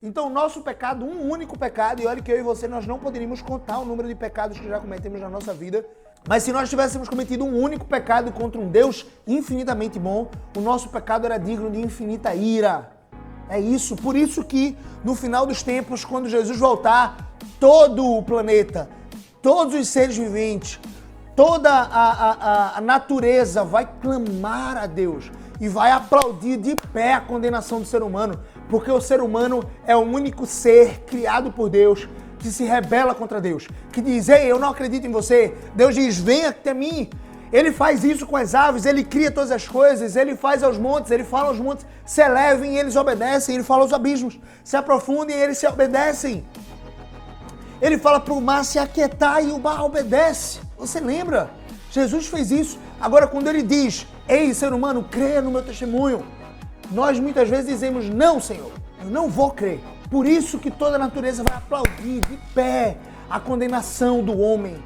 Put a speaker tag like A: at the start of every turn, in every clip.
A: Então, o nosso pecado, um único pecado, e olha que eu e você, nós não poderíamos contar o número de pecados que já cometemos na nossa vida, mas se nós tivéssemos cometido um único pecado contra um Deus infinitamente bom, o nosso pecado era digno de infinita ira. É isso, por isso que no final dos tempos, quando Jesus voltar, todo o planeta, todos os seres viventes, toda a natureza vai clamar a Deus e vai aplaudir de pé a condenação do ser humano, porque o ser humano é o único ser criado por Deus que se rebela contra Deus, que diz, ei, eu não acredito em você. Deus diz, venha até mim. Ele faz isso com as aves, ele cria todas as coisas, ele faz aos montes, ele fala aos montes, se elevem e eles obedecem, ele fala aos abismos, se aprofundem e eles se obedecem. Ele fala para o mar se aquietar e o mar obedece. Você lembra? Jesus fez isso. Agora, quando ele diz, ei, ser humano, creia no meu testemunho, nós muitas vezes dizemos, não, Senhor, eu não vou crer. Por isso que toda a natureza vai aplaudir de pé a condenação do homem.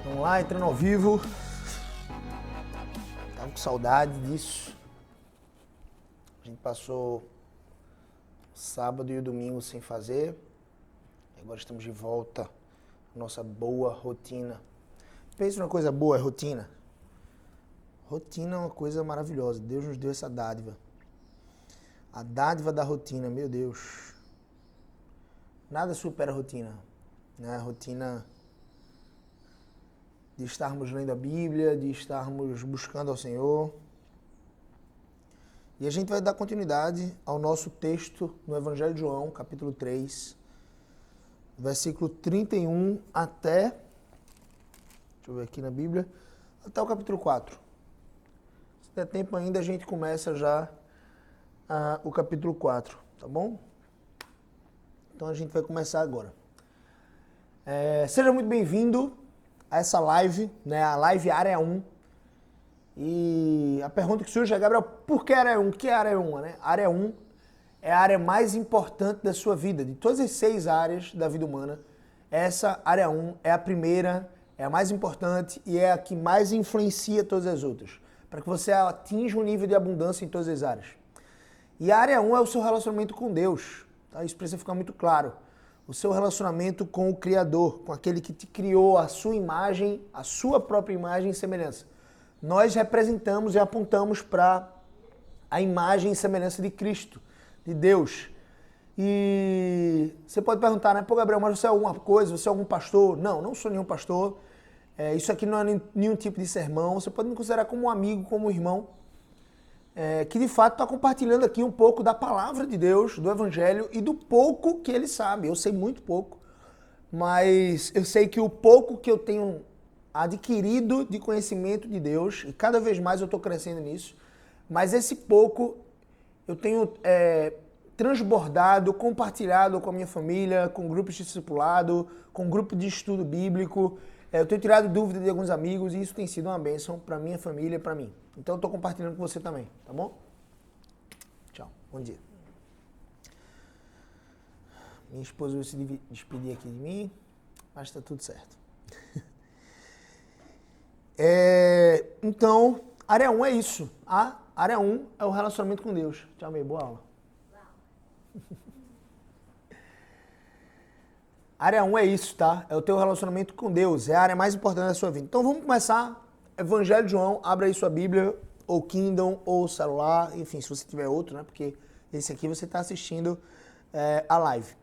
A: Vamos lá, entrando ao vivo. Tava com saudade disso. A gente passou o sábado e o domingo sem fazer. Agora estamos de volta à nossa boa rotina. Pensa numa coisa boa, é rotina. Rotina é uma coisa maravilhosa. Deus nos deu essa dádiva. A dádiva da rotina, meu Deus. Nada supera a rotina. Né? A rotina de estarmos lendo a Bíblia, de estarmos buscando ao Senhor. E a gente vai dar continuidade ao nosso texto no Evangelho de João, capítulo 3, versículo 31 até, deixa eu ver aqui na Bíblia, até o capítulo 4. Se der tempo ainda, a gente começa já o capítulo 4, tá bom? Então a gente vai começar agora. Seja muito bem-vindo a essa live, né? A live Área 1. E a pergunta que surge é, Gabriel, por que Área 1? O que é Área 1? Né? A Área 1 é a área mais importante da sua vida. De todas as 6 áreas da vida humana, essa Área 1 é a primeira, é a mais importante e é a que mais influencia todas as outras, para que você atinja um nível de abundância em todas as áreas. E a Área 1 é o seu relacionamento com Deus. Tá? Isso precisa ficar muito claro. O seu relacionamento com o Criador, com aquele que te criou a sua imagem, a sua própria imagem e semelhança. Nós representamos e apontamos para a imagem e semelhança de Cristo, de Deus. E você pode perguntar, né? Pô, Gabriel, mas você é alguma coisa? Você é algum pastor? Não, não sou nenhum pastor. Isso aqui não é nenhum tipo de sermão. Você pode me considerar como um amigo, como um irmão, que de fato está compartilhando aqui um pouco da palavra de Deus, do Evangelho e do pouco que ele sabe. Eu sei muito pouco, mas eu sei que o pouco que eu tenho adquirido de conhecimento de Deus, e cada vez mais eu estou crescendo nisso, mas esse pouco eu tenho transbordado, compartilhado com a minha família, com grupos de discipulado, com grupo de estudo bíblico. Eu tenho tirado dúvidas de alguns amigos e isso tem sido uma bênção para minha família e para mim. Então eu estou compartilhando com você também, tá bom? Tchau, bom dia. Minha esposa vai se despedir aqui de mim, mas está tudo certo. Então, Área 1 é isso. A Área 1 é o relacionamento com Deus. Tchau, meio boa aula. Área 1 é isso, tá? É o teu relacionamento com Deus. É a área mais importante da sua vida. Então vamos começar. Evangelho de João. Abra aí sua Bíblia, ou Kindle, ou celular. Enfim, se você tiver outro, né? Porque esse aqui você está assistindo a live.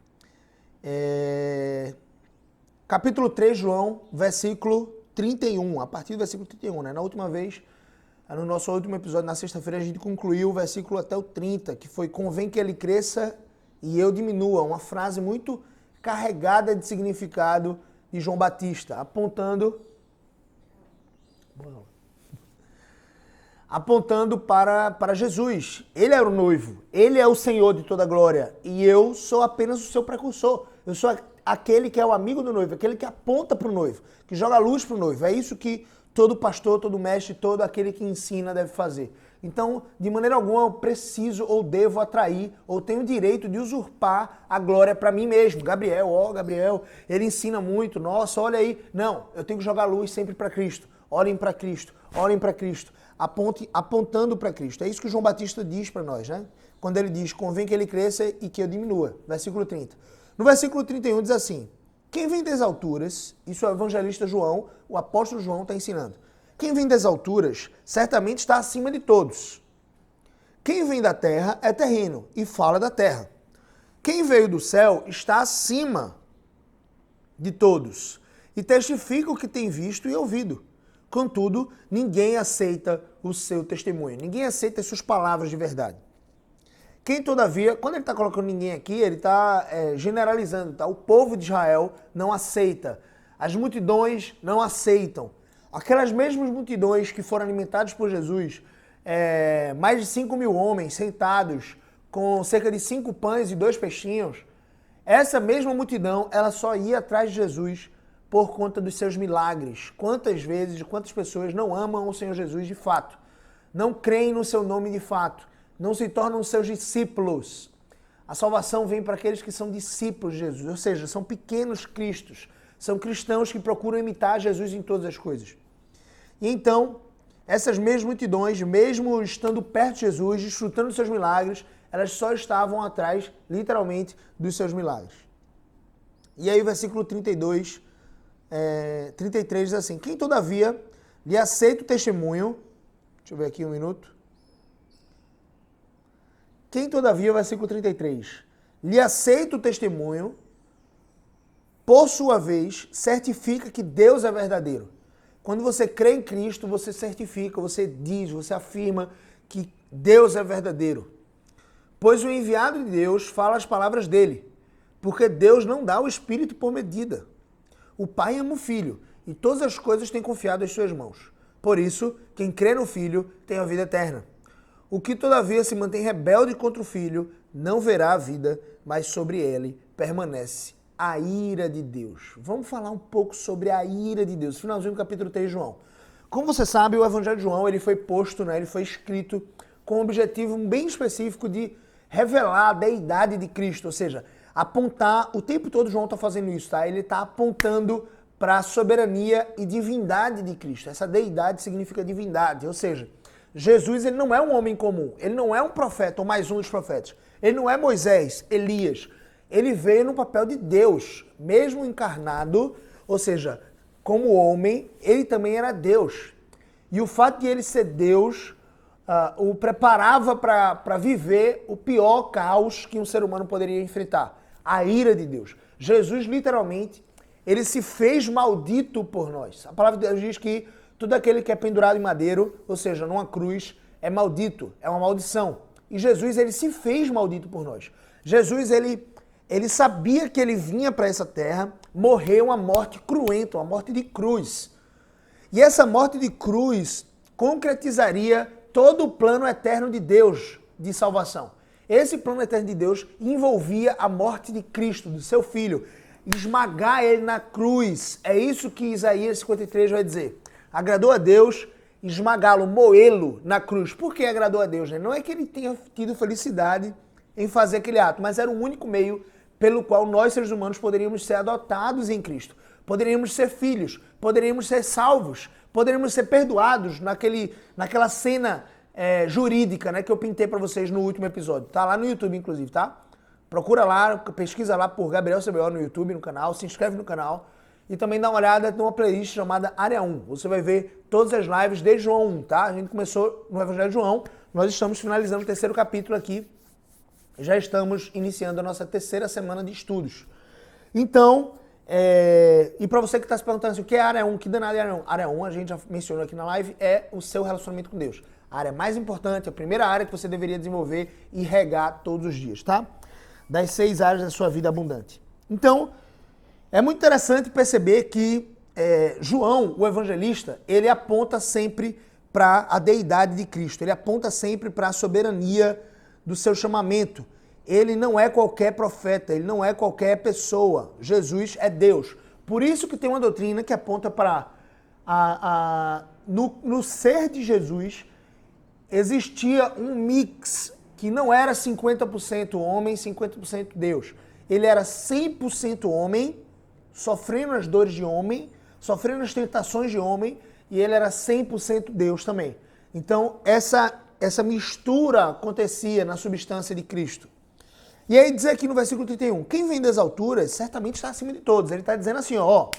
A: Capítulo 3, João, versículo 31. A partir do versículo 31, né? Na última vez, no nosso último episódio, na sexta-feira, a gente concluiu o versículo até o 30, que foi convém que ele cresça e eu diminua. Uma frase muito carregada de significado de João Batista, apontando para Jesus. Ele era o noivo, ele é o Senhor de toda a glória e eu sou apenas o seu precursor. Eu sou aquele que é o amigo do noivo, aquele que aponta para o noivo, que joga luz para o noivo. É isso que todo pastor, todo mestre, todo aquele que ensina deve fazer. Então, de maneira alguma, eu preciso ou devo atrair ou tenho o direito de usurpar a glória para mim mesmo. Gabriel, ele ensina muito, nossa, olha aí. Não, eu tenho que jogar luz sempre para Cristo. Olhem para Cristo, apontando para Cristo. É isso que o João Batista diz para nós, né? quando ele diz, convém que ele cresça e que eu diminua. Versículo 30. No versículo 31 diz assim, quem vem das alturas, isso é o evangelista João, o apóstolo João está ensinando. Quem vem das alturas, certamente está acima de todos. Quem vem da terra é terreno e fala da terra. Quem veio do céu está acima de todos e testifica o que tem visto e ouvido. Contudo, ninguém aceita o seu testemunho. Ninguém aceita as suas palavras de verdade. Quem, todavia, quando ele está colocando ninguém aqui, ele está generalizando, tá? O povo de Israel não aceita. As multidões não aceitam. Aquelas mesmas multidões que foram alimentadas por Jesus, mais de 5.000 homens sentados com cerca de 5 pães e 2 peixinhos, essa mesma multidão, ela só ia atrás de Jesus por conta dos seus milagres. Quantas vezes, quantas pessoas não amam o Senhor Jesus de fato, não creem no seu nome de fato, não se tornam seus discípulos. A salvação vem para aqueles que são discípulos de Jesus, ou seja, são pequenos cristos, são cristãos que procuram imitar Jesus em todas as coisas. E então, essas mesmas multidões, mesmo estando perto de Jesus, desfrutando dos seus milagres, elas só estavam atrás, literalmente, dos seus milagres. E aí o versículo 33 diz assim, quem todavia lhe aceita o testemunho, deixa eu ver aqui um minuto, quem todavia, versículo 33, lhe aceita o testemunho, por sua vez, certifica que Deus é verdadeiro. Quando você crê em Cristo, você certifica, você diz, você afirma que Deus é verdadeiro. Pois o enviado de Deus fala as palavras dele, porque Deus não dá o Espírito por medida. O Pai ama o Filho, e todas as coisas têm confiado às suas mãos. Por isso, quem crê no Filho tem a vida eterna. O que todavia se mantém rebelde contra o Filho, não verá a vida, mas sobre ele permanece a ira de Deus. Vamos falar um pouco sobre a ira de Deus. Finalzinho do capítulo 3 de João. Como você sabe, o Evangelho de João ele foi posto, ele foi escrito com um objetivo bem específico de revelar a deidade de Cristo, ou seja, apontar, o tempo todo João está fazendo isso, tá? Ele está apontando para a soberania e divindade de Cristo. Essa deidade significa divindade, ou seja, Jesus ele não é um homem comum, ele não é um profeta ou mais um dos profetas, ele não é Moisés, Elias, ele veio no papel de Deus, mesmo encarnado, ou seja, como homem, ele também era Deus. E o fato de ele ser Deus o preparava para viver o pior caos que um ser humano poderia enfrentar, a ira de Deus. Jesus, literalmente, ele se fez maldito por nós. A palavra de Deus diz que todo aquele que é pendurado em madeiro, ou seja, numa cruz, é maldito, é uma maldição. E Jesus, ele se fez maldito por nós. Jesus, ele sabia que ele vinha para essa terra, morreu uma morte cruenta, uma morte de cruz. E essa morte de cruz concretizaria todo o plano eterno de Deus de salvação. Esse plano eterno de Deus envolvia a morte de Cristo, do seu Filho, esmagar ele na cruz. É isso que Isaías 53 vai dizer. Agradou a Deus esmagá-lo, moê-lo na cruz. Por que agradou a Deus? Não é que ele tenha tido felicidade em fazer aquele ato, mas era o único meio pelo qual nós, seres humanos, poderíamos ser adotados em Cristo. Poderíamos ser filhos, poderíamos ser salvos, poderíamos ser perdoados naquela cena jurídica, que eu pintei para vocês no último episódio. Tá lá no YouTube, inclusive, tá? Procura lá, pesquisa lá por Gabriel CBO no YouTube, no canal, se inscreve no canal e também dá uma olhada numa playlist chamada Área 1. Você vai ver todas as lives desde João 1, tá? A gente começou no Evangelho de João, nós estamos finalizando o 3º capítulo aqui, já estamos iniciando a nossa 3ª semana de estudos. Então, e para você que está se perguntando assim, o que é Área 1, que danada é Área 1? Área 1, a gente já mencionou aqui na live, é o seu relacionamento com Deus. A área mais importante, a primeira área que você deveria desenvolver e regar todos os dias, tá? Das 6 áreas da sua vida abundante. Então, é muito interessante perceber que João, o evangelista, ele aponta sempre para a deidade de Cristo, ele aponta sempre para a soberania do seu chamamento. Ele não é qualquer profeta, ele não é qualquer pessoa. Jesus é Deus. Por isso que tem uma doutrina que aponta para no ser de Jesus existia um mix que não era 50% homem, 50% Deus. Ele era 100% homem, sofrendo as dores de homem, sofrendo as tentações de homem, e ele era 100% Deus também. Então, essa mistura acontecia na substância de Cristo. E aí diz aqui no versículo 31, quem vem das alturas certamente está acima de todos. Ele está dizendo assim, ó,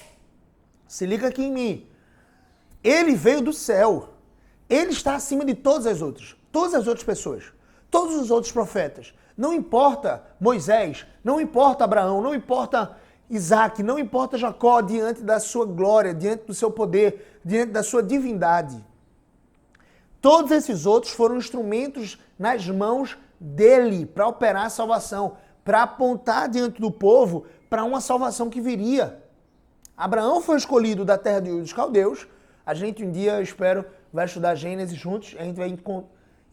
A: se liga aqui em mim. Ele veio do céu. Ele está acima de todas as outras pessoas, todos os outros profetas. Não importa Moisés, não importa Abraão, não importa Isaac, não importa Jacó diante da sua glória, diante do seu poder, diante da sua divindade. Todos esses outros foram instrumentos nas mãos dele para operar a salvação, para apontar diante do povo para uma salvação que viria. Abraão foi escolhido da terra dos caldeus. A gente um dia, eu espero, vai estudar Gênesis juntos. A gente vai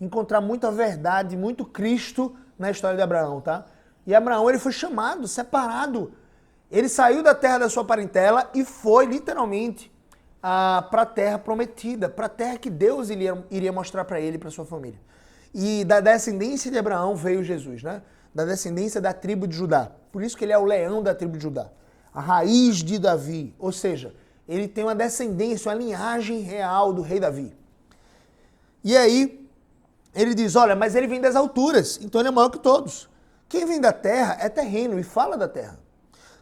A: encontrar muita verdade, muito Cristo na história de Abraão, tá? E Abraão, ele foi chamado, separado. Ele saiu da terra da sua parentela e foi, literalmente, para a terra prometida, para a terra que Deus iria mostrar para ele e para sua família. E da descendência de Abraão veio Jesus, né? Da descendência da tribo de Judá. Por isso que ele é o leão da tribo de Judá. A raiz de Davi, ou seja, ele tem uma descendência, uma linhagem real do rei Davi. E aí, ele diz, olha, mas ele vem das alturas, então ele é maior que todos. Quem vem da terra é terreno e fala da terra.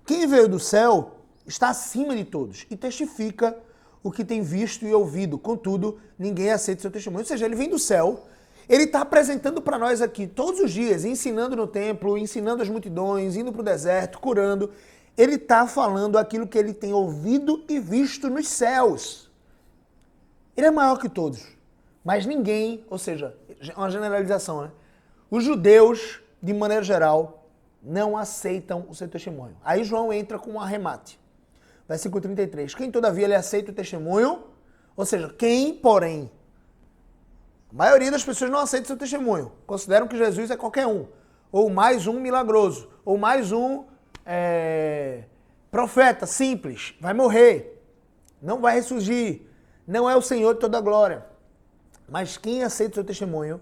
A: Quem veio do céu está acima de todos e testifica o que tem visto e ouvido. Contudo, ninguém aceita seu testemunho. Ou seja, ele vem do céu, ele está apresentando para nós aqui todos os dias, ensinando no templo, ensinando as multidões, indo para o deserto, curando. Ele está falando aquilo que ele tem ouvido e visto nos céus. Ele é maior que todos. Mas ninguém, ou seja, uma generalização, né? Os judeus, de maneira geral, não aceitam o seu testemunho. Aí João entra com um arremate. Versículo 33. Quem, todavia, ele aceita o testemunho, ou seja, quem, porém, a maioria das pessoas não aceita o seu testemunho. Consideram que Jesus é qualquer um. Ou mais um milagroso. Ou mais um profeta simples. Vai morrer. Não vai ressurgir. Não é o Senhor de toda a glória. Mas quem aceita o seu testemunho,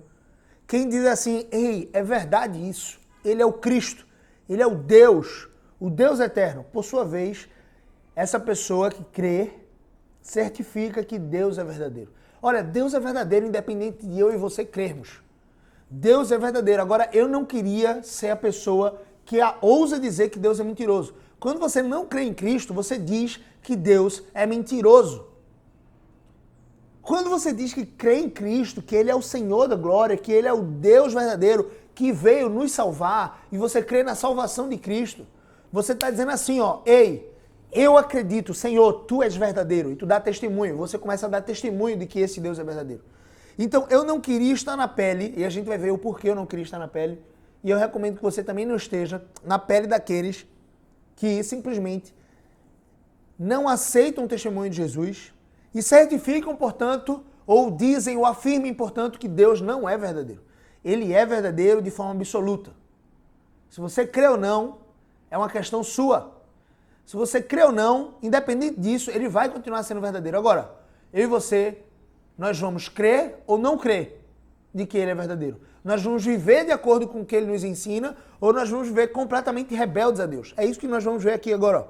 A: quem diz assim, ei, é verdade isso. Ele é o Cristo. Ele é o Deus eterno. Por sua vez, essa pessoa que crê, certifica que Deus é verdadeiro. Olha, Deus é verdadeiro independente de eu e você crermos. Deus é verdadeiro. Agora, eu não queria ser a pessoa que ousa dizer que Deus é mentiroso. Quando você não crê em Cristo, você diz que Deus é mentiroso. Quando você diz que crê em Cristo, que Ele é o Senhor da glória, que Ele é o Deus verdadeiro, que veio nos salvar, e você crê na salvação de Cristo, você está dizendo assim, ó, ei, eu acredito, Senhor, Tu és verdadeiro, e Tu dá testemunho, você começa a dar testemunho de que esse Deus é verdadeiro. Então, eu não queria estar na pele, e a gente vai ver o porquê eu não queria estar na pele, e eu recomendo que você também não esteja na pele daqueles que simplesmente não aceitam o testemunho de Jesus e certificam, portanto, ou dizem ou afirmem, portanto, que Deus não é verdadeiro. Ele é verdadeiro de forma absoluta. Se você crê ou não, é uma questão sua. Se você crê ou não, independente disso, ele vai continuar sendo verdadeiro. Agora, eu e você, nós vamos crer ou não crer de que ele é verdadeiro. Nós vamos viver de acordo com o que ele nos ensina ou nós vamos viver completamente rebeldes a Deus. É isso que nós vamos ver aqui agora. Ó.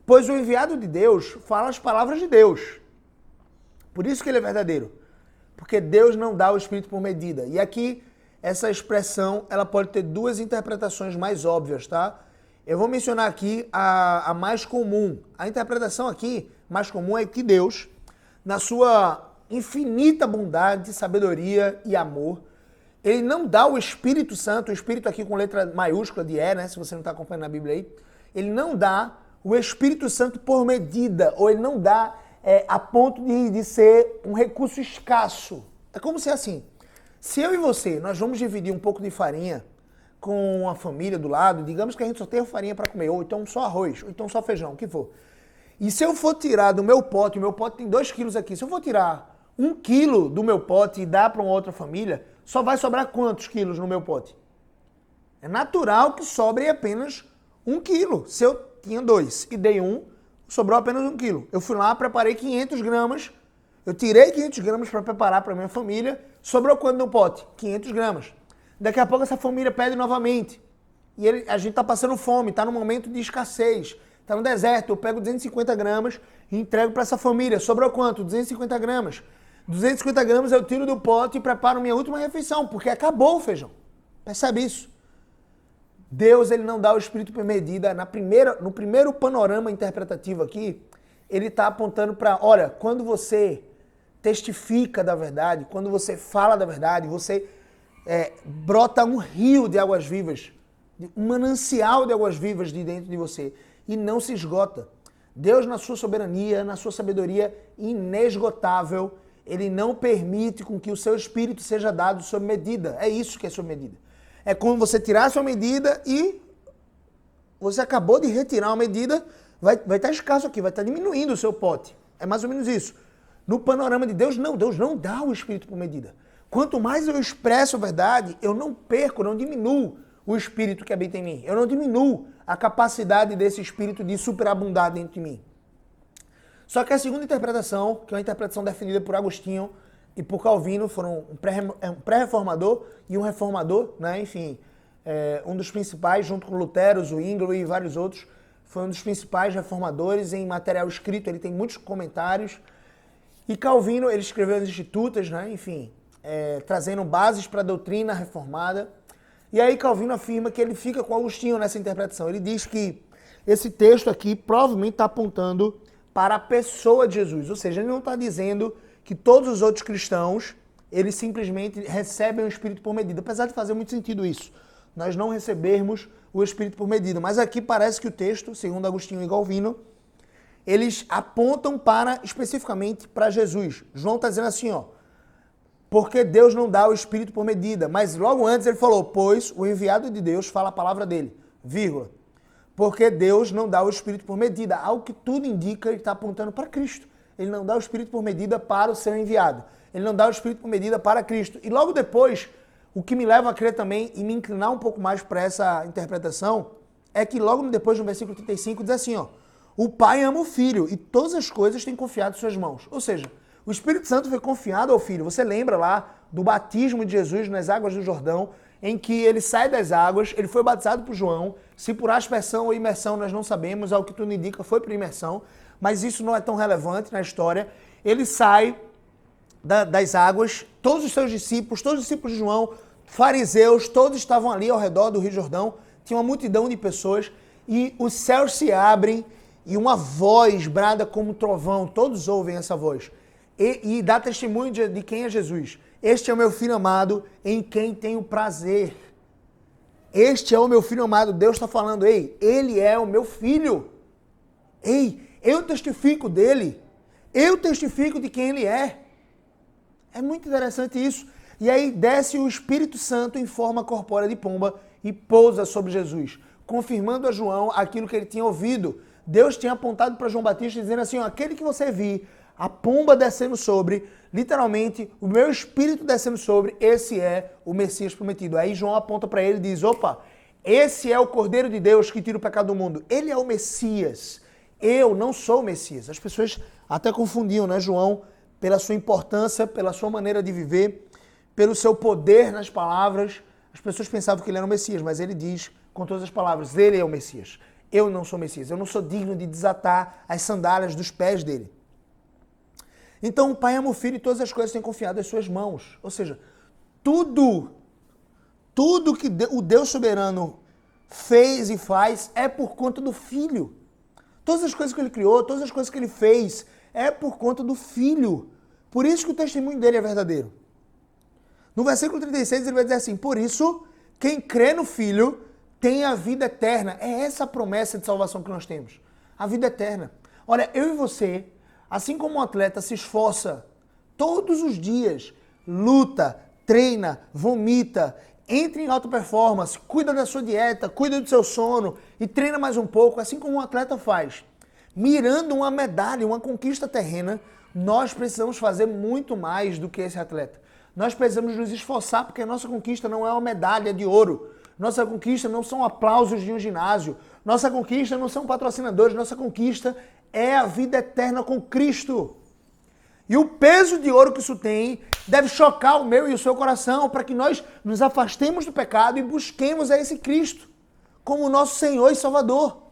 A: Pois o enviado de Deus fala as palavras de Deus. Por isso que ele é verdadeiro. Porque Deus não dá o Espírito por medida. E aqui, essa expressão, ela pode ter duas interpretações mais óbvias, tá? Eu vou mencionar aqui a mais comum. A interpretação aqui, mais comum, é que Deus, na sua infinita bondade, sabedoria e amor, ele não dá o Espírito Santo, o Espírito aqui com letra maiúscula de né? Se você não está acompanhando na Bíblia aí, ele não dá o Espírito Santo por medida, ou ele não dá a ponto de ser um recurso escasso. É como se assim, se eu e você, nós vamos dividir um pouco de farinha com a família do lado, digamos que a gente só tem farinha para comer, ou então só arroz, ou então só feijão, o que for. E se eu for tirar do meu pote, o meu pote tem 2 quilos aqui, se eu for tirar 1 quilo do meu pote e dar para uma outra família, só vai sobrar quantos quilos no meu pote? É natural que sobre apenas 1 quilo. Se eu tinha 2 e dei 1, sobrou apenas 1 quilo. Eu fui lá, preparei 500 gramas, eu tirei 500 gramas para preparar para minha família, sobrou quanto no pote? 500 gramas. Daqui a pouco essa família pede novamente. E a gente está passando fome, está num momento de escassez. Está no deserto, eu pego 250 gramas e entrego para essa família. Sobrou quanto? 250 gramas. 250 gramas eu tiro do pote e preparo minha última refeição, porque acabou o feijão. Percebe isso? Deus, ele não dá o Espírito por medida. No primeiro panorama interpretativo aqui, ele está apontando para, olha, quando você testifica da verdade, quando você fala da verdade, você brota um rio de águas vivas, um manancial de águas vivas de dentro de você e não se esgota. Deus, na sua soberania, na sua sabedoria inesgotável, ele não permite com que o seu espírito seja dado sob medida. É isso que é sob medida. É como você tirar a sua medida e você acabou de retirar uma medida, vai estar escasso aqui, vai estar diminuindo o seu pote. É mais ou menos isso. No panorama de Deus não dá o espírito por medida. Quanto mais eu expresso a verdade, eu não perco, não diminuo o espírito que habita em mim. Eu não diminuo a capacidade desse espírito de superabundar dentro de mim. Só que a segunda interpretação, que é uma interpretação definida por Agostinho e por Calvino, foram um pré-reformador e um reformador, né? Enfim, um dos principais, junto com Lutero, Zwinglio e vários outros, foi um dos principais reformadores em material escrito, ele tem muitos comentários. E Calvino, ele escreveu as Institutas, né? Enfim, trazendo bases para a doutrina reformada. E aí Calvino afirma que ele fica com Agostinho nessa interpretação. Ele diz que esse texto aqui provavelmente está apontando para a pessoa de Jesus. Ou seja, ele não está dizendo que todos os outros cristãos, eles simplesmente recebem o Espírito por medida. Apesar de fazer muito sentido isso, nós não recebermos o Espírito por medida. Mas aqui parece que o texto, segundo Agostinho e Calvino, eles apontam especificamente para Jesus. João está dizendo assim, ó, porque Deus não dá o Espírito por medida. Mas logo antes ele falou, pois o enviado de Deus fala a palavra dele, vírgula. Porque Deus não dá o Espírito por medida. Ao que tudo indica, ele está apontando para Cristo. Ele não dá o Espírito por medida para o seu enviado. Ele não dá o Espírito por medida para Cristo. E logo depois, o que me leva a crer também e me inclinar um pouco mais para essa interpretação, é que logo depois, no versículo 35, diz assim, ó, o Pai ama o Filho e todas as coisas têm confiado em suas mãos. Ou seja, o Espírito Santo foi confiado ao Filho. Você lembra lá do batismo de Jesus nas águas do Jordão, em que ele sai das águas, ele foi batizado por João, se por aspersão ou imersão nós não sabemos, ao que tudo indica foi por imersão, mas isso não é tão relevante na história. Ele sai das águas, todos os seus discípulos, todos os discípulos de João, fariseus, todos estavam ali ao redor do Rio Jordão, tinha uma multidão de pessoas, e os céus se abrem, e uma voz brada como trovão, todos ouvem essa voz, e dá testemunho de quem é Jesus. Este é o meu filho amado, em quem tenho prazer. Este é o meu filho amado. Deus está falando, ei, ele é o meu filho. Ei, eu testifico dele. Eu testifico de quem ele é. É muito interessante isso. E aí desce o Espírito Santo em forma corpórea de pomba e pousa sobre Jesus, confirmando a João aquilo que ele tinha ouvido. Deus tinha apontado para João Batista dizendo assim, ó, aquele que você vir, a pomba descendo sobre, literalmente, o meu espírito descendo sobre, esse é o Messias prometido. Aí João aponta para ele e diz, opa, esse é o Cordeiro de Deus que tira o pecado do mundo. Ele é o Messias. Eu não sou o Messias. As pessoas até confundiam, né, João, pela sua importância, pela sua maneira de viver, pelo seu poder nas palavras. As pessoas pensavam que ele era o Messias, mas ele diz, com todas as palavras, ele é o Messias. Eu não sou o Messias. Eu não sou digno de desatar as sandálias dos pés dele. Então o Pai ama o Filho e todas as coisas têm confiado em suas mãos. Ou seja, tudo que o Deus soberano fez e faz é por conta do Filho. Todas as coisas que ele criou, todas as coisas que ele fez, é por conta do Filho. Por isso que o testemunho dele é verdadeiro. No versículo 36 ele vai dizer assim, por isso, quem crê no Filho tem a vida eterna. É essa a promessa de salvação que nós temos. A vida eterna. Olha, eu e você, assim como um atleta se esforça todos os dias, luta, treina, vomita, entra em alta performance, cuida da sua dieta, cuida do seu sono e treina mais um pouco, assim como um atleta faz, mirando uma medalha, uma conquista terrena, nós precisamos fazer muito mais do que esse atleta. Nós precisamos nos esforçar porque a nossa conquista não é uma medalha de ouro. Nossa conquista não são aplausos de um ginásio. Nossa conquista não são patrocinadores. Nossa conquista é a vida eterna com Cristo. E o peso de ouro que isso tem deve chocar o meu e o seu coração para que nós nos afastemos do pecado e busquemos a esse Cristo como nosso Senhor e Salvador.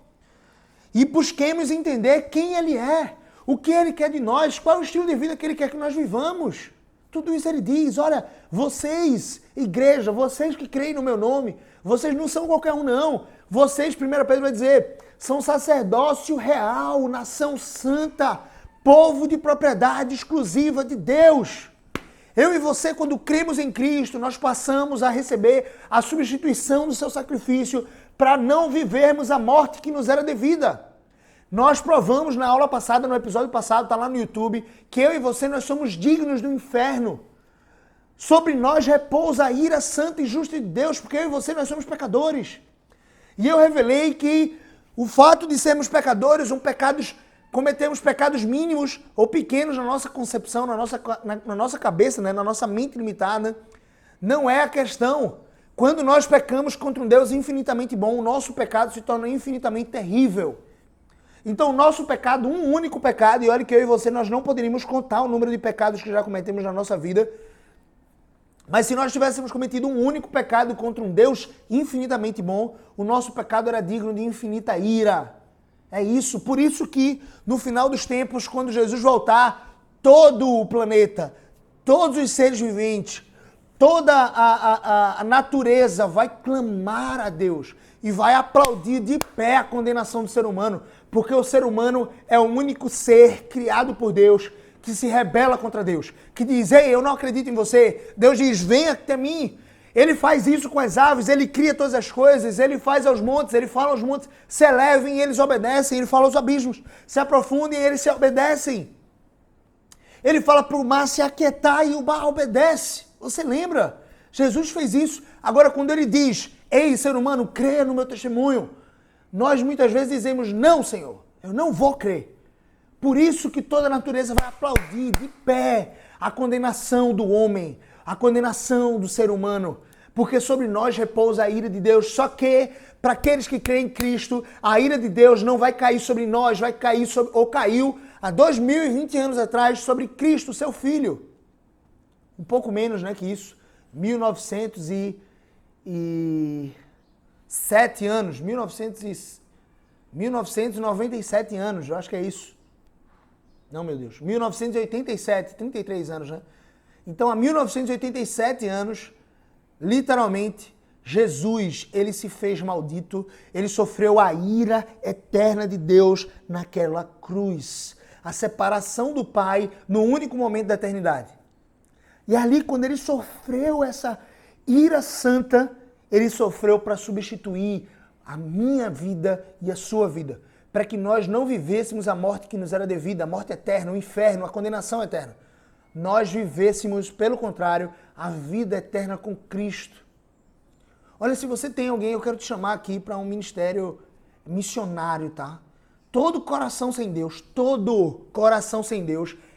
A: E busquemos entender quem Ele é. o que Ele quer de nós, qual é o estilo de vida que Ele quer que nós vivamos. Tudo isso Ele diz, olha, vocês, igreja, vocês que creem no meu nome, vocês não são qualquer um não. Vocês, 1 Pedro vai dizer, são sacerdócio real, nação santa, povo de propriedade exclusiva de Deus. Eu e você, quando cremos em Cristo, nós passamos a receber a substituição do seu sacrifício para não vivermos a morte que nos era devida. Nós provamos na aula passada, no episódio passado, está lá no YouTube, que eu e você, nós somos dignos do inferno. Sobre nós repousa a ira santa e justa de Deus, porque eu e você, nós somos pecadores. E eu revelei que o fato de sermos pecadores, cometemos pecados mínimos ou pequenos na nossa concepção, na nossa cabeça, né, na nossa mente limitada, não é a questão. Quando nós pecamos contra um Deus infinitamente bom, o nosso pecado se torna infinitamente terrível. Então o nosso pecado, um único pecado, e olha que eu e você, nós não poderíamos contar o número de pecados que já cometemos na nossa vida, mas se nós tivéssemos cometido um único pecado contra um Deus infinitamente bom, o nosso pecado era digno de infinita ira. É isso, por isso que no final dos tempos, quando Jesus voltar, todo o planeta, todos os seres viventes, toda a natureza vai clamar a Deus e vai aplaudir de pé a condenação do ser humano, porque o ser humano é o único ser criado por Deus que se rebela contra Deus, que diz, ei, eu não acredito em você. Deus diz, venha até mim. Ele faz isso com as aves, ele cria todas as coisas, ele faz aos montes, ele fala aos montes, se elevem e eles obedecem, ele fala aos abismos, se aprofundem e eles se obedecem. Ele fala para o mar se aquietar e o mar obedece. Você lembra? Jesus fez isso. Agora, quando ele diz, ei, ser humano, creia no meu testemunho, nós muitas vezes dizemos, não, Senhor, eu não vou crer. Por isso que toda a natureza vai aplaudir de pé a condenação do homem, a condenação do ser humano, porque sobre nós repousa a ira de Deus. Só que, para aqueles que creem em Cristo, a ira de Deus não vai cair sobre nós, vai cair sobre, ou caiu há 2020 anos atrás sobre Cristo, seu Filho. Um pouco menos, né, que isso. 1907 anos, 1997 anos, eu acho que é isso. Não, meu Deus, 1987, 33 anos, né? Então, há 1987 anos, literalmente, Jesus, ele se fez maldito, ele sofreu a ira eterna de Deus naquela cruz. A separação do Pai no único momento da eternidade. E ali, quando ele sofreu essa ira santa, ele sofreu para substituir a minha vida e a sua vida. Para que nós não vivêssemos a morte que nos era devida, a morte eterna, o inferno, a condenação eterna. Nós vivêssemos, pelo contrário, a vida eterna com Cristo. Olha, se você tem alguém, eu quero te chamar aqui para um ministério missionário, tá? Todo coração sem Deus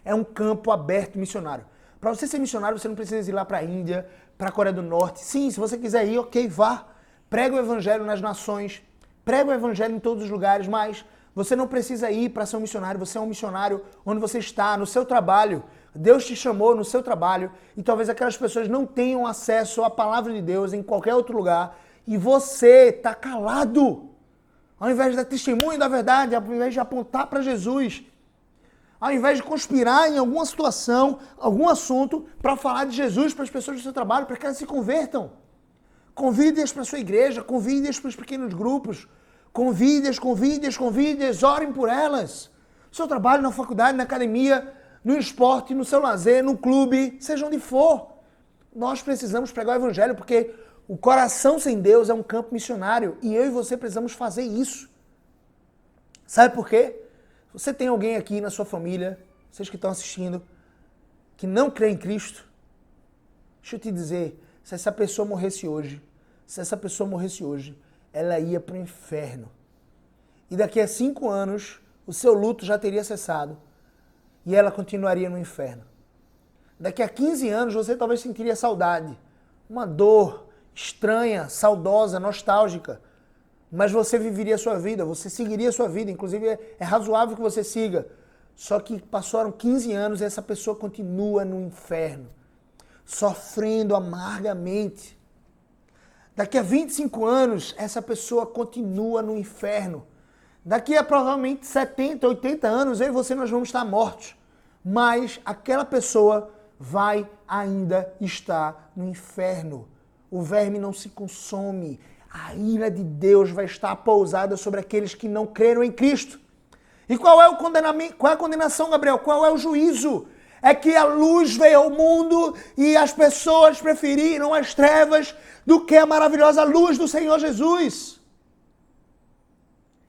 A: é um campo aberto missionário. Para você ser missionário, você não precisa ir lá para a Índia, para a Coreia do Norte. Sim, se você quiser ir, ok, vá. Prega o evangelho nas nações, prega o evangelho em todos os lugares, mas você não precisa ir para ser um missionário. Você é um missionário onde você está, no seu trabalho. Deus te chamou no seu trabalho e talvez aquelas pessoas não tenham acesso à palavra de Deus em qualquer outro lugar e você está calado. Ao invés de dar testemunho da verdade, ao invés de apontar para Jesus, ao invés de conspirar em alguma situação, algum assunto para falar de Jesus para as pessoas do seu trabalho, para que elas se convertam. Convide-as para a sua igreja, convide-as para os pequenos grupos, convide-as, orem por elas. No seu trabalho, na faculdade, na academia, no esporte, no seu lazer, no clube, seja onde for. Nós precisamos pregar o evangelho, porque o coração sem Deus é um campo missionário e eu e você precisamos fazer isso. Sabe por quê? Você tem alguém aqui na sua família, vocês que estão assistindo, que não crê em Cristo, deixa eu te dizer, se essa pessoa morresse hoje, ela ia para o inferno. E daqui a 5 anos, o seu luto já teria cessado e ela continuaria no inferno. Daqui a 15 anos, você talvez sentiria saudade, uma dor estranha, saudosa, nostálgica, mas você viveria a sua vida, você seguiria a sua vida, inclusive é razoável que você siga. Só que passaram 15 anos e essa pessoa continua no inferno, sofrendo amargamente. Daqui a 25 anos, essa pessoa continua no inferno. Daqui a provavelmente 70, 80 anos, eu e você nós vamos estar mortos. Mas aquela pessoa vai ainda estar no inferno. O verme não se consome. A ira de Deus vai estar pousada sobre aqueles que não creram em Cristo. E qual é o condenamento? Qual é a condenação, Gabriel? Qual é o juízo? É que a luz veio ao mundo e as pessoas preferiram as trevas do que a maravilhosa luz do Senhor Jesus.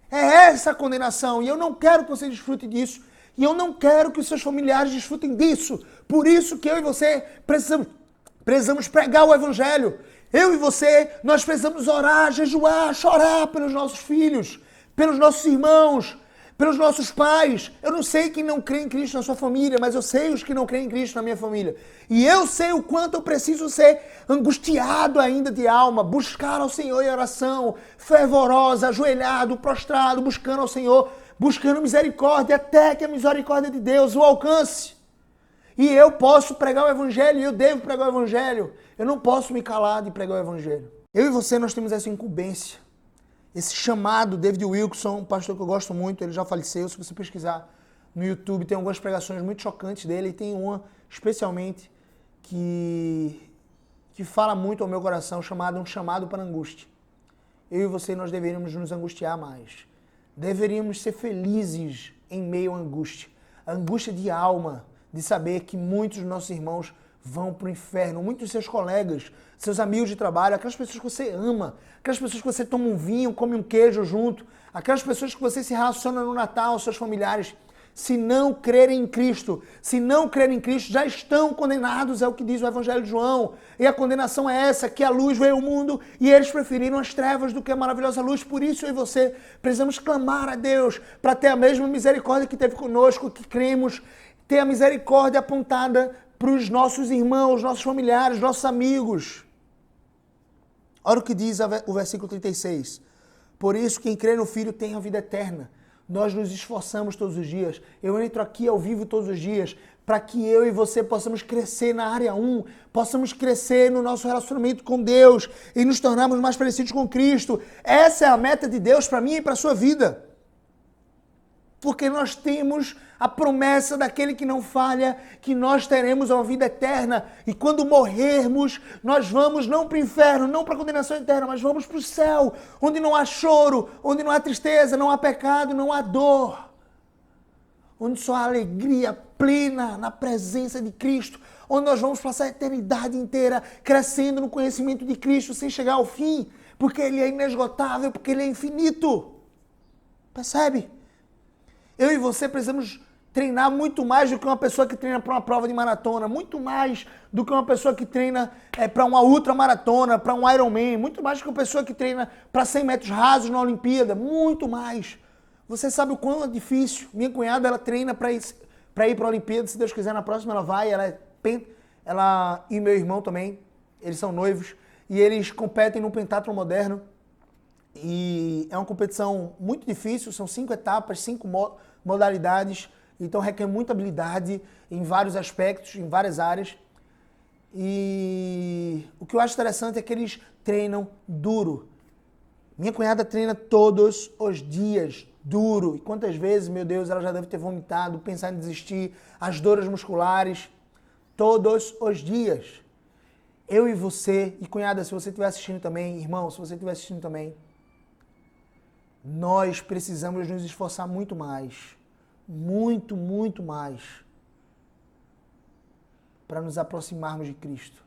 A: É essa a condenação. E eu não quero que você desfrute disso. E eu não quero que os seus familiares desfrutem disso. Por isso que eu e você precisamos pregar o Evangelho. Eu e você, nós precisamos orar, jejuar, chorar pelos nossos filhos, pelos nossos irmãos, pelos nossos pais. Eu não sei quem não crê em Cristo na sua família, mas eu sei os que não creem em Cristo na minha família. E eu sei o quanto eu preciso ser angustiado ainda de alma, buscar ao Senhor em oração, fervorosa, ajoelhado, prostrado, buscando ao Senhor, buscando misericórdia, até que a misericórdia de Deus o alcance. E eu posso pregar o Evangelho, e eu devo pregar o Evangelho. Eu não posso me calar de pregar o Evangelho. Eu e você, nós temos essa incumbência. Esse chamado, David Wilkerson, um pastor que eu gosto muito, ele já faleceu. Se você pesquisar no YouTube, tem algumas pregações muito chocantes dele. E tem uma, especialmente, que fala muito ao meu coração, chamada Um Chamado para a Angústia. Eu e você, nós deveríamos nos angustiar mais. Deveríamos ser felizes em meio à angústia. A angústia de alma, de saber que muitos dos nossos irmãos vão para o inferno, muitos dos seus colegas, seus amigos de trabalho, aquelas pessoas que você ama, aquelas pessoas que você toma um vinho, come um queijo junto, aquelas pessoas que você se relaciona no Natal, seus familiares, se não crerem em Cristo, já estão condenados, é o que diz o Evangelho de João. E a condenação é essa, que a luz veio ao mundo e eles preferiram as trevas do que a maravilhosa luz. Por isso eu e você precisamos clamar a Deus para ter a mesma misericórdia que teve conosco, que cremos, ter a misericórdia apontada para os nossos irmãos, nossos familiares, nossos amigos. Olha o que diz o versículo 36. Por isso, quem crê no Filho tem a vida eterna. Nós nos esforçamos todos os dias. Eu entro aqui ao vivo todos os dias para que eu e você possamos crescer na área 1, possamos crescer no nosso relacionamento com Deus e nos tornarmos mais parecidos com Cristo. Essa é a meta de Deus para mim e para a sua vida. Porque nós temos a promessa daquele que não falha, que nós teremos uma vida eterna. E quando morrermos, nós vamos não para o inferno, não para a condenação eterna, mas vamos para o céu, onde não há choro, onde não há tristeza, não há pecado, não há dor. Onde só há alegria plena na presença de Cristo. Onde nós vamos passar a eternidade inteira crescendo no conhecimento de Cristo sem chegar ao fim. Porque Ele é inesgotável, porque Ele é infinito. Percebe? Eu e você precisamos treinar muito mais do que uma pessoa que treina para uma prova de maratona, muito mais do que uma pessoa que treina para uma ultramaratona, para um Ironman, muito mais do que uma pessoa que treina para 100 metros rasos na Olimpíada, muito mais. Você sabe o quão é difícil? Minha cunhada, ela treina para ir para a Olimpíada, se Deus quiser, na próxima ela vai, ela e meu irmão também, eles são noivos, e eles competem no pentatlo moderno. E é uma competição muito difícil, são 5 etapas, 5 modalidades, então requer muita habilidade em vários aspectos, em várias áreas. E o que eu acho interessante é que eles treinam duro. Minha cunhada treina todos os dias, duro. E quantas vezes, meu Deus, ela já deve ter vomitado, pensado em desistir, as dores musculares, todos os dias. Eu e você, e cunhada, se você estiver assistindo também, irmão, se você estiver assistindo também, nós precisamos nos esforçar muito mais, muito mais, para nos aproximarmos de Cristo,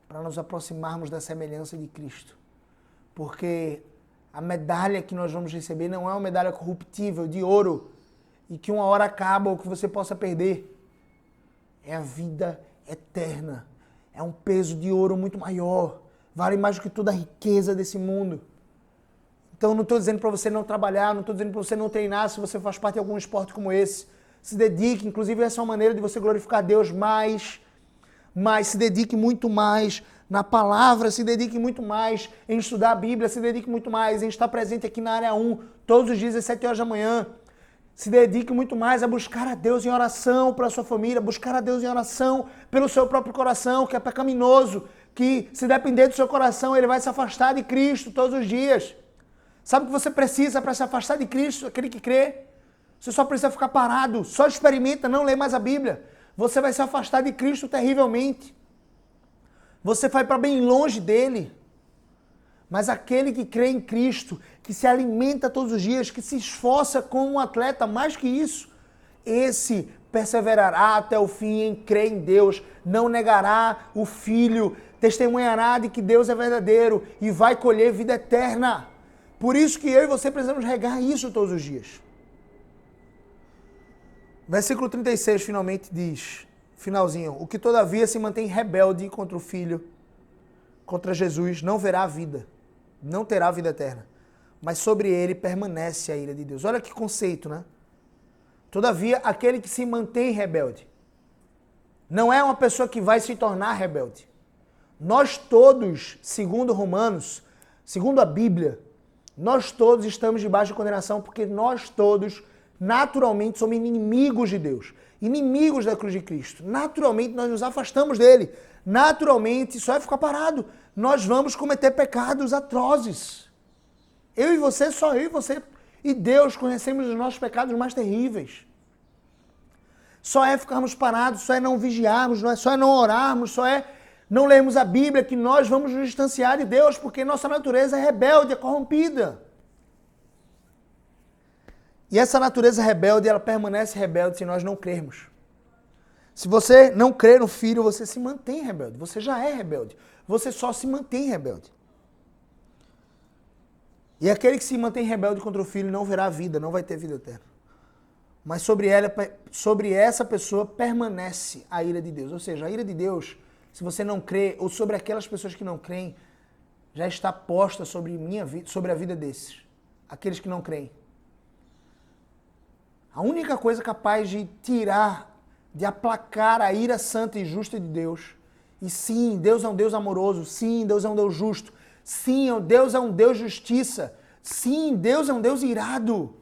A: para nos aproximarmos da semelhança de Cristo. Porque a medalha que nós vamos receber não é uma medalha corruptível, de ouro, e que uma hora acaba ou que você possa perder. É a vida eterna. É um peso de ouro muito maior. Vale mais do que toda a riqueza desse mundo. Então, não estou dizendo para você não trabalhar, não estou dizendo para você não treinar se você faz parte de algum esporte como esse. Se dedique, inclusive essa é uma maneira de você glorificar Deus mais, mas se dedique muito mais na palavra, se dedique muito mais em estudar a Bíblia, se dedique muito mais em estar presente aqui na área 1, todos os dias às 7 horas da manhã. Se dedique muito mais a buscar a Deus em oração para a sua família, buscar a Deus em oração pelo seu próprio coração, que é pecaminoso, que se depender do seu coração, ele vai se afastar de Cristo todos os dias. Sabe o que você precisa para se afastar de Cristo, aquele que crê? Você só precisa ficar parado, só experimenta, não lê mais a Bíblia. Você vai se afastar de Cristo terrivelmente. Você vai para bem longe dele. Mas aquele que crê em Cristo, que se alimenta todos os dias, que se esforça como um atleta, mais que isso, esse perseverará até o fim em crer em Deus, não negará o Filho, testemunhará de que Deus é verdadeiro e vai colher vida eterna. Por isso que eu e você precisamos regar isso todos os dias. Versículo 36 finalmente diz, finalzinho, o que todavia se mantém rebelde contra o Filho, contra Jesus, não verá a vida, não terá vida eterna, mas sobre ele permanece a ira de Deus. Olha que conceito, né? Todavia, aquele que se mantém rebelde, não é uma pessoa que vai se tornar rebelde. Nós todos, segundo Romanos, segundo a Bíblia, nós todos estamos debaixo de condenação porque nós todos, naturalmente, somos inimigos de Deus, inimigos da cruz de Cristo. Naturalmente, nós nos afastamos dele. Naturalmente, só é ficar parado. Nós vamos cometer pecados atrozes. Eu e você, só eu e você e Deus conhecemos os nossos pecados mais terríveis. Só é ficarmos parados, só é não vigiarmos, só é não orarmos, só é não lermos a Bíblia que nós vamos nos distanciar de Deus, porque nossa natureza é rebelde, é corrompida. E essa natureza rebelde, ela permanece rebelde se nós não crermos. Se você não crê no Filho, você se mantém rebelde. Você já é rebelde. Você só se mantém rebelde. E aquele que se mantém rebelde contra o Filho não verá vida, não vai ter vida eterna. Mas sobre essa pessoa permanece a ira de Deus. Ou seja, a ira de Deus, se você não crê, ou sobre aquelas pessoas que não creem, já está posta sobre minha vida, sobre a vida desses. Aqueles que não creem. A única coisa capaz de tirar, de aplacar a ira santa e justa de Deus. E sim, Deus é um Deus amoroso. Sim, Deus é um Deus justo. Sim, Deus é um Deus de justiça. Sim, Deus é um Deus irado.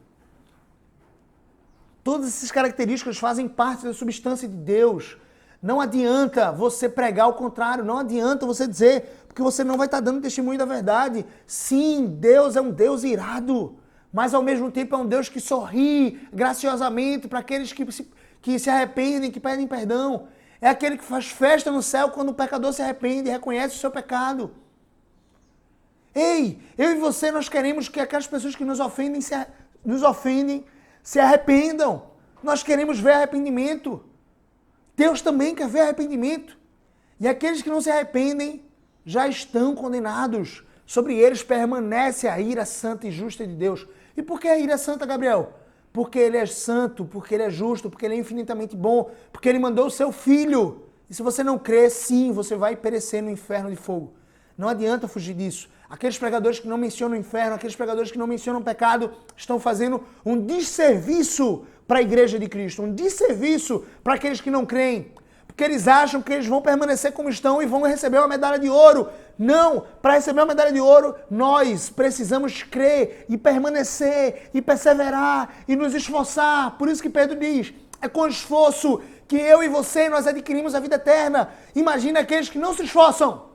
A: Todas essas características fazem parte da substância de Deus. Não adianta você pregar o contrário. Não adianta você dizer, porque você não vai estar dando testemunho da verdade. Sim, Deus é um Deus irado. Mas ao mesmo tempo é um Deus que sorri graciosamente para aqueles que se arrependem, que pedem perdão. É aquele que faz festa no céu quando o pecador se arrepende e reconhece o seu pecado. Ei, eu e você, nós queremos que aquelas pessoas que nos ofendem se arrependam. Nós queremos ver arrependimento. Deus também quer ver arrependimento. E aqueles que não se arrependem já estão condenados. Sobre eles permanece a ira santa e justa de Deus. E por que a ira santa, Gabriel? Porque ele é santo, porque ele é justo, porque ele é infinitamente bom, porque ele mandou o seu filho. E se você não crer, sim, você vai perecer no inferno de fogo. Não adianta fugir disso. Aqueles pregadores que não mencionam o inferno, aqueles pregadores que não mencionam o pecado, estão fazendo um desserviço para a igreja de Cristo, um desserviço para aqueles que não creem. Porque eles acham que eles vão permanecer como estão e vão receber uma medalha de ouro. Não! Para receber uma medalha de ouro, nós precisamos crer e permanecer e perseverar e nos esforçar. Por isso que Pedro diz, é com esforço que eu e você nós adquirimos a vida eterna. Imagina aqueles que não se esforçam.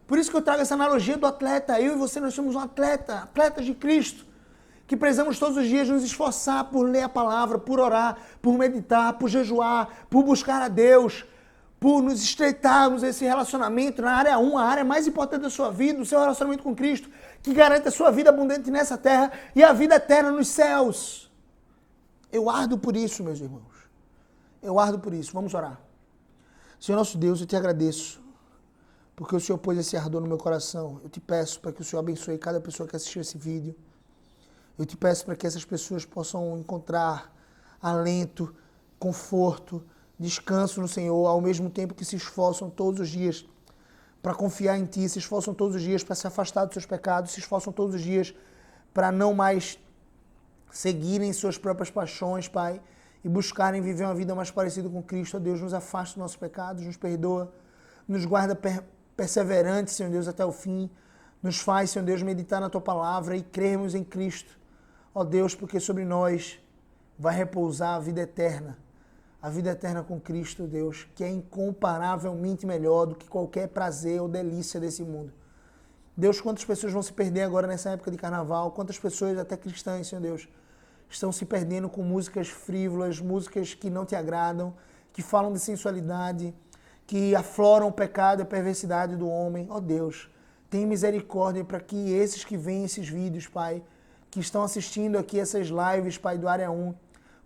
A: Por isso que eu trago essa analogia do atleta. Eu e você, nós somos um atleta, atletas de Cristo, que precisamos todos os dias nos esforçar por ler a palavra, por orar, por meditar, por jejuar, por buscar a Deus, por nos estreitarmos esse relacionamento na área 1, a área mais importante da sua vida, o seu relacionamento com Cristo, que garante a sua vida abundante nessa terra e a vida eterna nos céus. Eu ardo por isso, meus irmãos. Eu ardo por isso. Vamos orar. Senhor nosso Deus, eu te agradeço, porque o Senhor pôs esse ardor no meu coração. Eu te peço para que o Senhor abençoe cada pessoa que assistiu esse vídeo. Eu te peço para que essas pessoas possam encontrar alento, conforto, descanso no Senhor, ao mesmo tempo que se esforçam todos os dias para confiar em Ti, se esforçam todos os dias para se afastar dos seus pecados, se esforçam todos os dias para não mais seguirem suas próprias paixões, Pai, e buscarem viver uma vida mais parecida com Cristo. Ó Deus, nos afasta dos nossos pecados, nos perdoa, nos guarda perseverantes, Senhor Deus, até o fim. Nos faz, Senhor Deus, meditar na Tua palavra e crermos em Cristo. Ó Deus, porque sobre nós vai repousar a vida eterna com Cristo, Deus, que é incomparavelmente melhor do que qualquer prazer ou delícia desse mundo. Deus, quantas pessoas vão se perder agora nessa época de carnaval, quantas pessoas, até cristãs, Senhor Deus, estão se perdendo com músicas frívolas, músicas que não te agradam, que falam de sensualidade, que afloram o pecado e a perversidade do homem. Ó Deus, tem misericórdia para que esses que veem esses vídeos, Pai, que estão assistindo aqui essas lives, Pai, do Área 1,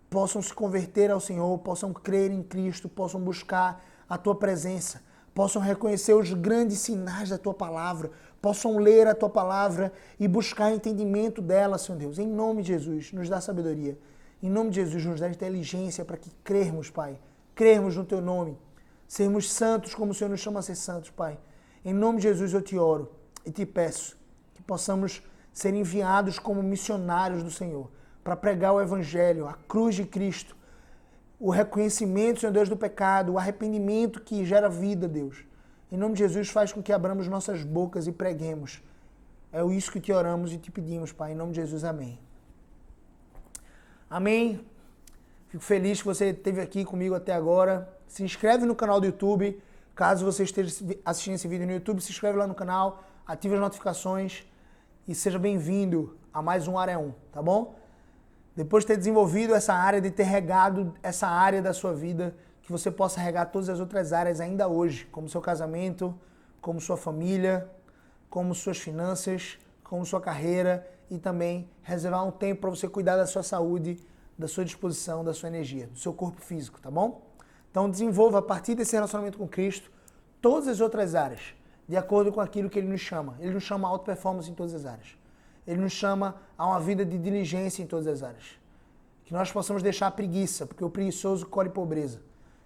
A: possam se converter ao Senhor, possam crer em Cristo, possam buscar a Tua presença, possam reconhecer os grandes sinais da Tua palavra, possam ler a Tua palavra e buscar entendimento dela, Senhor Deus. Em nome de Jesus, nos dá sabedoria. Em nome de Jesus, nos dá inteligência para que crermos, Pai, crermos no Teu nome, sermos santos como o Senhor nos chama a ser santos, Pai. Em nome de Jesus eu te oro e te peço que possamos ser enviados como missionários do Senhor para pregar o Evangelho, a cruz de Cristo, o reconhecimento, Senhor Deus, do pecado, o arrependimento que gera vida, Deus. Em nome de Jesus, faz com que abramos nossas bocas e preguemos. É isso que te oramos e te pedimos, Pai. Em nome de Jesus, amém. Amém. Fico feliz que você esteve aqui comigo até agora. Se inscreve no canal do YouTube. Caso você esteja assistindo esse vídeo no YouTube, se inscreve lá no canal, ative as notificações e seja bem-vindo a mais um Área 1, tá bom? Depois de ter desenvolvido essa área, de ter regado essa área da sua vida, que você possa regar todas as outras áreas ainda hoje, como seu casamento, como sua família, como suas finanças, como sua carreira e também reservar um tempo para você cuidar da sua saúde, da sua disposição, da sua energia, do seu corpo físico, tá bom? Então desenvolva a partir desse relacionamento com Cristo todas as outras áreas, de acordo com aquilo que Ele nos chama. Ele nos chama a alta performance em todas as áreas. Ele nos chama a uma vida de diligência em todas as áreas. Que nós possamos deixar a preguiça, porque o preguiçoso colhe pobreza.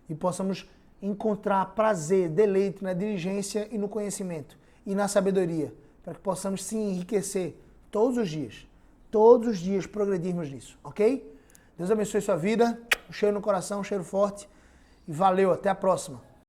A: E possamos encontrar prazer, deleite na diligência e no conhecimento e na sabedoria, para que possamos se enriquecer todos os dias progredirmos nisso, ok? Deus abençoe sua vida, um cheiro no coração, um cheiro forte e valeu, até a próxima.